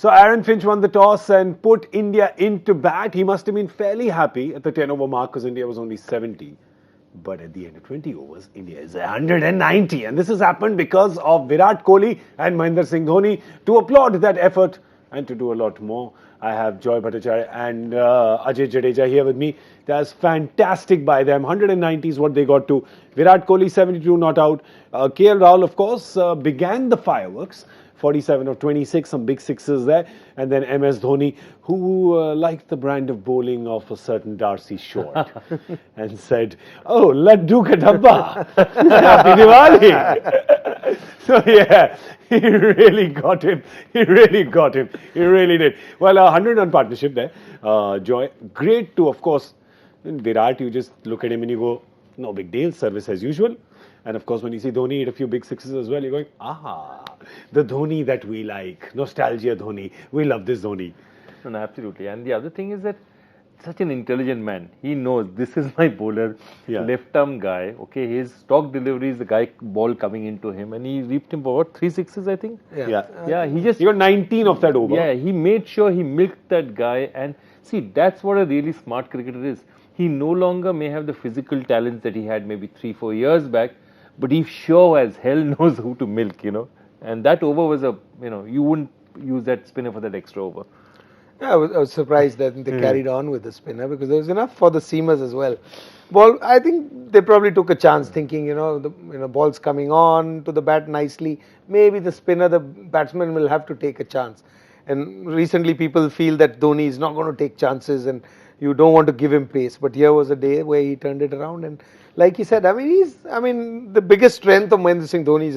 So Aaron Finch won the toss and put India into bat. He must have been fairly happy at the 10-over mark because India was only 70. But at the end of 20 overs, India is 190. And this has happened because of Virat Kohli and Mahendra Singh Dhoni. To applaud that effort and to do a lot more, I have Joy Bhattacharya and Ajay Jadeja here with me. That's fantastic by them. 190 is what they got to. Virat Kohli, 72 not out. KL Rahul, of course, began the fireworks. 47 of 26, some big sixes there. And then MS Dhoni, who liked the brand of bowling of a certain Darcy Short and said, "Oh, Laddu ka dabba. Happy Diwali." So yeah, he really got him. He really got him. He really did. Well, 100-run partnership there. Joy, great to, of course, in Virat, you just look at him and you go, no big deal, service as usual. And of course, when you see Dhoni hit a few big sixes as well, you're going, aha, the Dhoni that we like. Nostalgia Dhoni. We love this Dhoni. No, absolutely. And the other thing is that such an intelligent man. He knows this is my bowler, left arm guy. Okay, his stock delivery is the guy ball coming into him, and he reaped him for what, 3 sixes, I think. Yeah. He got 19 of that over. Yeah, he made sure he milked that guy, and see, that's what a really smart cricketer is. He no longer may have the physical talents that he had maybe 3-4 years back, but he sure as hell knows who to milk, And that over was you wouldn't use that spinner for that extra over. Yeah, I was surprised that they carried on with the spinner because there was enough for the seamers as well. Ball, I think they probably took a chance thinking, the ball's coming on to the bat nicely. Maybe the spinner, the batsman will have to take a chance. And recently people feel that Dhoni is not going to take chances and you don't want to give him pace. But here was a day where he turned it around and like he said, the biggest strength of Mahendra Singh Dhoni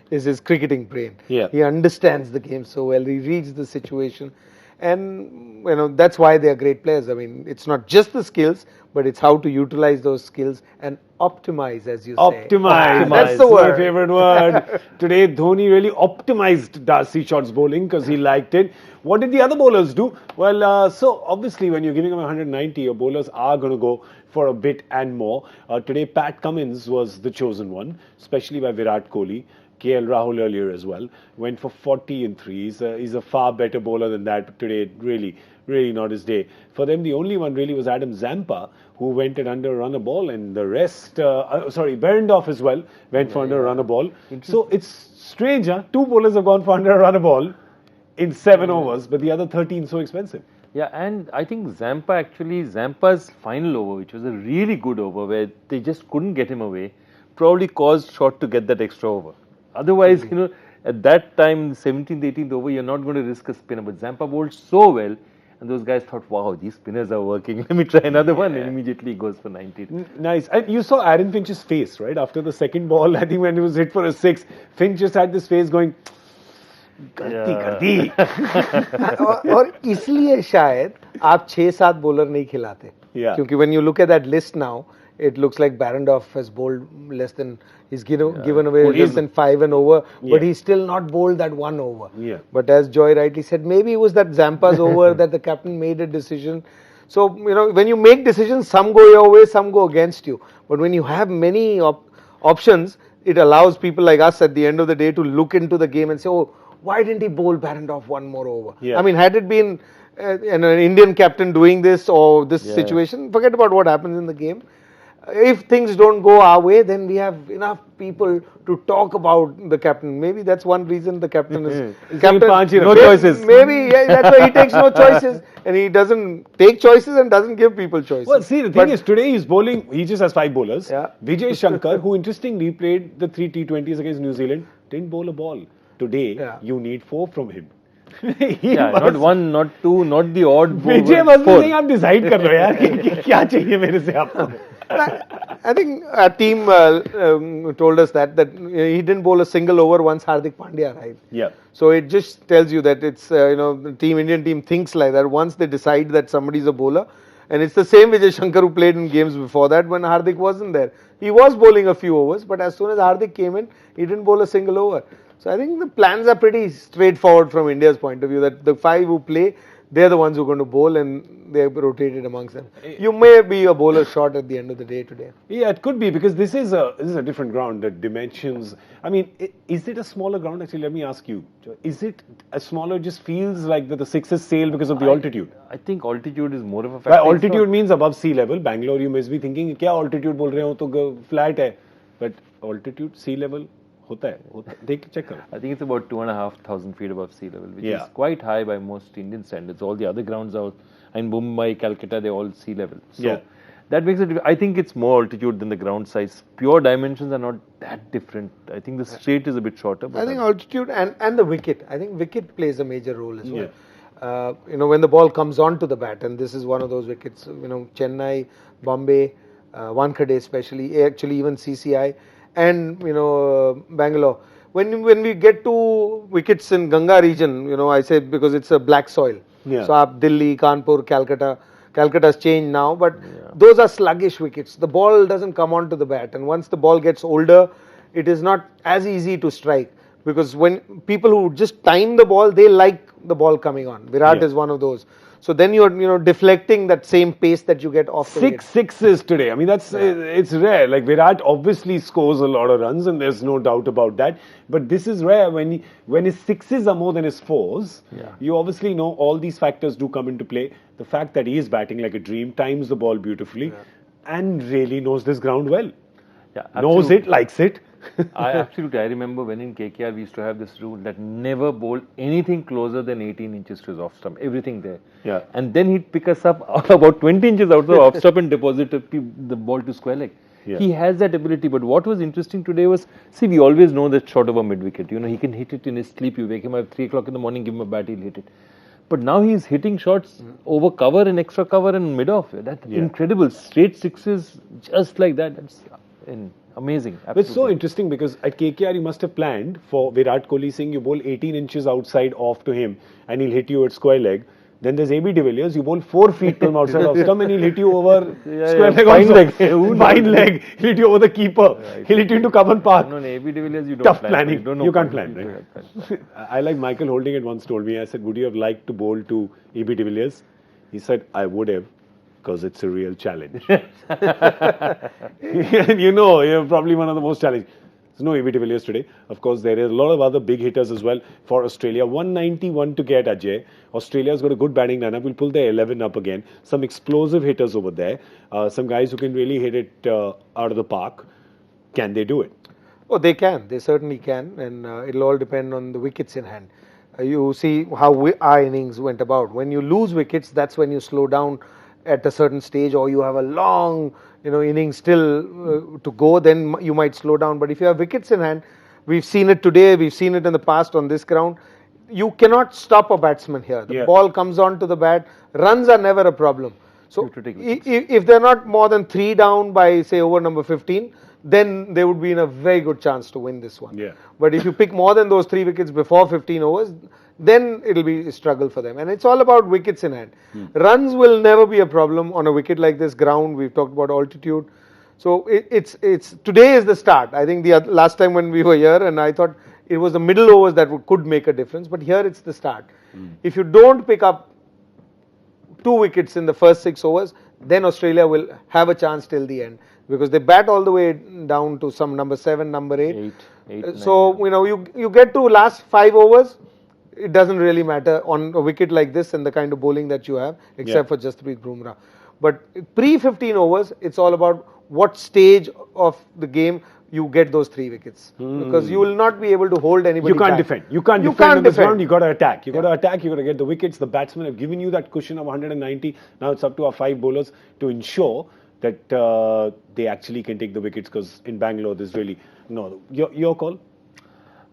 is his cricketing brain. Yeah. He understands the game so well. He reads the situation. And, that's why they are great players. It's not just the skills, but it's how to utilize those skills and optimize, as you say. Optimize. That's the word. My favorite word. Today, Dhoni really optimized Darcy Short's bowling because he liked it. What did the other bowlers do? Well, so obviously when you're giving them 190, your bowlers are going to go for a bit and more. Today, Pat Cummins was the chosen one, especially by Virat Kohli. KL Rahul earlier as well, went for 40 in threes. He's a far better bowler than that, but today really not his day. For them, the only one really was Adam Zampa, who went at under a run a ball, and the rest, Berendorf as well, went for under a run a ball. So it's strange, huh? 2 bowlers have gone for under a run a ball in 7 overs, but the other 13 so expensive. Yeah, and I think Zampa's final over, which was a really good over, where they just couldn't get him away, probably caused Short to get that extra over. Otherwise, at that time, 17th, 18th over, you're not going to risk a spinner. But Zampa bowled so well, and those guys thought, wow, these spinners are working. Let me try another one. And immediately he goes for 90. Nice. And you saw Aaron Finch's face, right? After the second ball, I think when he was hit for a 6, Finch just had this face going, गलती कर दी. और इसलिए शायद आप 6-7 bowler नहीं खिलाते. क्योंकि when you look at that list now, it looks like Berendorf has bowled less than, he's given away less than 5 and over, but he's still not bowled that 1 over. Yeah. But as Joy rightly said, maybe it was that Zampa's over that the captain made a decision. So, when you make decisions, some go your way, some go against you. But when you have many options, it allows people like us at the end of the day to look into the game and say, oh, why didn't he bowl Berendorf 1 more over? Yeah. Had it been an Indian captain doing this or this situation, forget about what happens in the game. If things don't go our way, then we have enough people to talk about the captain. Maybe that's one reason the captain is no choices. Maybe that's why he takes no choices and he doesn't take choices and doesn't give people choices. Well, see, the thing is, today he's bowling. He just has 5 bowlers. Yeah. Vijay Shankar, who interestingly played the 3 T20s against New Zealand, didn't bowl a ball. Today, you need 4 from him. Not 1, not 2, not the odd ball. Vijay must be saying, आप decide कर लो यार कि क्या चाहिए मेरे से आपको. I think our team told us that he didn't bowl a single over once Hardik Pandya arrived. Yeah. So it just tells you that it's the Indian team thinks like that. Once they decide that somebody's a bowler, and it's the same Vijay Shankar who played in games before that when Hardik wasn't there. He was bowling a few overs, but as soon as Hardik came in, he didn't bowl a single over. So I think the plans are pretty straightforward from India's point of view. That the 5 who play, they're the ones who are going to bowl, and they're rotated amongst them. You may be a bowler short at the end of the day today. Yeah, it could be because this is a different ground. The dimensions. I mean, is it a smaller ground? Actually, let me ask you. Is it a smaller? Just feels like that the sixes sail because of the altitude. I think altitude is more of a By factor. altitude means above sea level. Bangalore, you must be thinking, क्या altitude बोल रहे हो तो flat है. But altitude, sea level, होता है. देख check करो. I think it's about 2,500 feet above sea level, which Yeah. is quite high by most Indian standards. All the other grounds are in Mumbai, Calcutta, they're all sea level. So Yeah. that makes it. I think it's more altitude than the ground size. Pure dimensions are not that different. I think the straight is a bit shorter. But I think altitude and the wicket. I think wicket plays a major role as well. When the ball comes onto the bat, and this is one of those wickets. Chennai, Bombay, Wankhede especially, actually even CCI, and Bangalore. When we get to wickets in Ganga region, I say because it's a black soil. Yeah. So up Delhi, Kanpur, Calcutta's changed now, but those are sluggish wickets. The ball doesn't come onto the bat, and once the ball gets older, it is not as easy to strike. Because when people who just time the ball, they like the ball coming on. Virat is one of those. So then you're deflecting that same pace that you get off the wicket. 6 sixes today. I mean, it's rare. Like Virat obviously scores a lot of runs, and there's no doubt about that. But this is rare when his sixes are more than his fours. You obviously know all these factors do come into play. The fact that he is batting like a dream, times the ball beautifully, and really knows this ground well. Knows it, likes it. I remember when in KKR we used to have this rule that never bowl anything closer than 18 inches to his off stump, everything there. Yeah. And then he'd pick us up about 20 inches out of the off stump and deposit the ball to square leg. Yeah. He has that ability, but what was interesting today was, see, we always know that short of a mid wicket, he can hit it in his sleep. You wake him up at 3 o'clock in the morning, give him a bat, he'll hit it. But now he's hitting shots over cover and extra cover and mid off. That's incredible. Straight sixes just like that. That's amazing. Absolutely. It's so interesting because at KKR you must have planned for Virat Kohli saying you bowl 18 inches outside off to him and he'll hit you at square leg. Then there's AB de Villiers, you bowl 4 feet to him outside off stump and he'll hit you over square leg fine also. leg. Fine leg. He'll hit you over the keeper. He'll hit you into Kavan Park. No, AB de Villiers you don't Tough plan. planning. You can't plan, plan, right? I like Michael Holding it once told me, I said, would you have liked to bowl to AB de Villiers? He said, I would have. Because it's a real challenge. And you're probably one of the most challenging. There's no AB de Villiers today. Of course, there is a lot of other big hitters as well for Australia. 191 to get Ajay. Australia's got a good batting lineup. We'll pull their 11 up again. Some explosive hitters over there. Some guys who can really hit it out of the park. Can they do it? Oh, they can. They certainly can. And it'll all depend on the wickets in hand. You see how our innings went about. When you lose wickets, that's when you slow down at a certain stage, or you have a long innings still to go, then you might slow down. But if you have wickets in hand, we've seen it today, we've seen it in the past on this ground, you cannot stop a batsman here. The ball comes on to the bat, runs are never a problem. So if they're not more than 3 down by say over number 15, then they would be in a very good chance to win this one. But if you pick more than those 3 wickets before 15 overs, then it'll be a struggle for them. And it's all about wickets in hand. Runs will never be a problem on a wicket like this ground. We've talked about altitude. So it's today is the start. I think the last time when we were here, and I thought it was the middle overs that could make a difference. But here it's the start. If you don't pick up 2 wickets in the first 6 overs, then Australia will have a chance till the end. Because they bat all the way down to some number 7, number 8. So, you get to last 5 overs, it doesn't really matter on a wicket like this and the kind of bowling that you have, except for Jasprit Bumrah. But pre-15 overs, it's all about what stage of the game you get those 3 wickets. Because you will not be able to hold anybody You can't back. defend. You can't defend on this ground. You got to attack. You got to attack. You got to get the wickets. The batsmen have given you that cushion of 190. Now it's up to our 5 bowlers to ensure that they actually can take the wickets, because in Bangalore there's really no. Your call?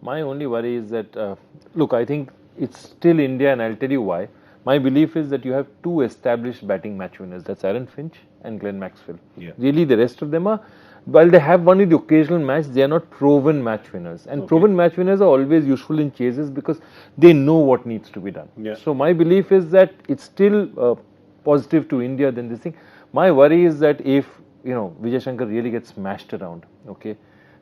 My only worry is that, look, I think it's still India, and I'll tell you why. My belief is that you have 2 established batting match winners. That's Aaron Finch and Glenn Maxwell. Really, the rest of them are, while they have won in the occasional match, they are not proven match winners. And proven match winners are always useful in chases because they know what needs to be done. So my belief is that it's still positive to India than this thing. My worry is that if, Vijay Shankar really gets smashed around,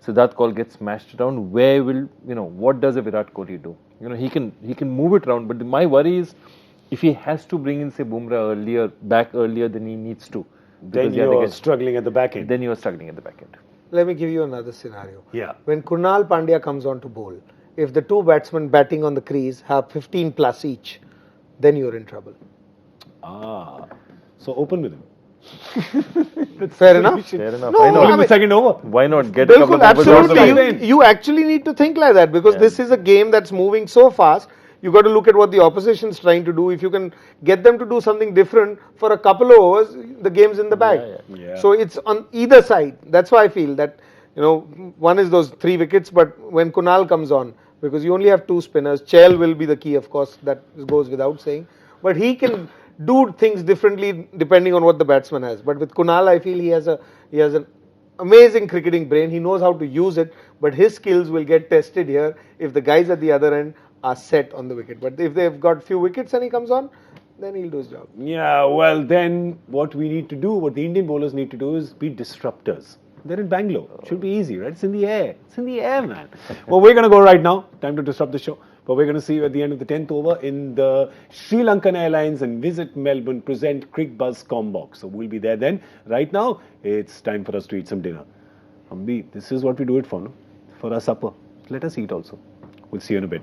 Siddharth Kaul gets smashed around, where will, what does a Virat Kohli do? He can move it around, but my worry is if he has to bring in, say, Bumrah back earlier than he needs to, Then because he had to you're get- struggling at the back end. then you are struggling at the back end. Let me give you another scenario. Yeah. When Kunal Pandya comes on to bowl, if the two batsmen batting on the crease have 15 plus each, then you're in trouble. So open with him. Fair enough? Fair enough. No, Why I not? mean- The second over. Why not get a couple Bilkul, of overs out of absolutely. it? You actually need to think like that because this is a game that's moving so fast. You got to look at what the opposition is trying to do. If you can get them to do something different for a couple of overs, the game's in the bag. Yeah. So it's on either side. That's why I feel that, one is those 3 wickets, but when Kunal comes on, because you only have 2 spinners, Chahal will be the key, of course, that goes without saying. But he can do things differently depending on what the batsman has. But with Kunal, I feel he has an amazing cricketing brain. He knows how to use it, but his skills will get tested here if the guys at the other end are set on the wicket. But if they've got few wickets and he comes on, then he'll do his job. Yeah, well, then what we need to do, what the Indian bowlers need to do is be disruptors. They're in Bangalore. Should be easy, right? It's in the air. It's in the air, man. Well, we're going to go right now. Time to disrupt the show. But we're going to see you at the end of the 10th over in the Sri Lankan Airlines and Visit Melbourne present Cricbuzz Combox. So we'll be there then. Right now, it's time for us to eat some dinner. Ambi, this is what we do it for, no? For our supper. Let us eat also. We'll see you in a bit.